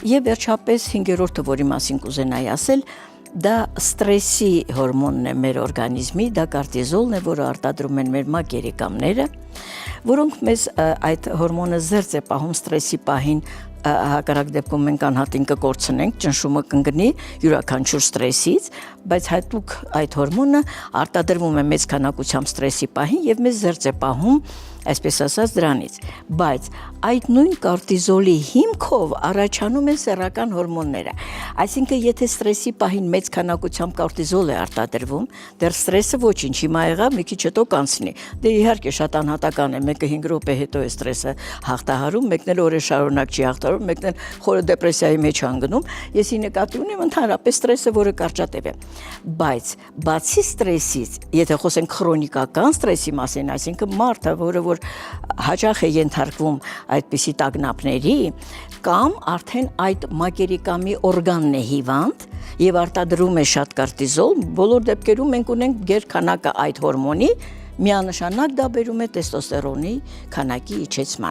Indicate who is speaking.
Speaker 1: Եվ վերջապես 5-րդը, որի մասին կուզենայի ասել, դա ստրեսի հորմոնն է մեր օրգանիզմի, դա կորտիզոլն է, որը արտադրում են մեր մակերիկամները, որոնք մեզ այդ հորմոնը զերծ է պահում ստրեսի պահին, հակառակ դեպքում մենք անհատին կկորցնենք, ճնշումը կընկնի յուրաքանչյուր ստրեսից, բայց հատուկ այդ հորմոնը արտադրվում է մեծ քանակությամբ ստրեսի պահին եւ մեզ զերծ է պահում, այսպես ասած, դրանից, բայց այդ նույն կորտիզոլի հիմքով առաջանում են սեռական հորմոնները, այսինքն եթե ստրեսի պահին մեծ քանակությամբ կորտիզոլ է արտադրվում, դեռ ստրեսը ոչինչ, հիմա եղավ, մի քիչ հետո կանցնի, դե իհարկե շատ անհատական է, մեկը 5 րոպե հետո է ստրեսը հաղթահարում, մեկն էլ օրեր շարունակ չի հաղթահարում, մեկն էլ խորը դեպրեսիայի մեջ անգնում, ես ի նկատի ունեմ ընդհանրապես ստրեսը, որը կարճատև է, բայց բացի ստրեսից, եթե խոսենք քրոնիկական ստրեսի մասին, այսինքն մարդը, որը հաճախ է ենթարկվում այդպիսի տագնապների, կամ արդեն այդ մակերիկամի օրգանն է հիվանդ եւ արտադրում է շատ կորտիզոլ, բոլոր դեպքերում մենք ունենք գերքանակը այդ հորմոնի, միանշանակ դա բերում է տեստոստերոնի քանակի իջեցման։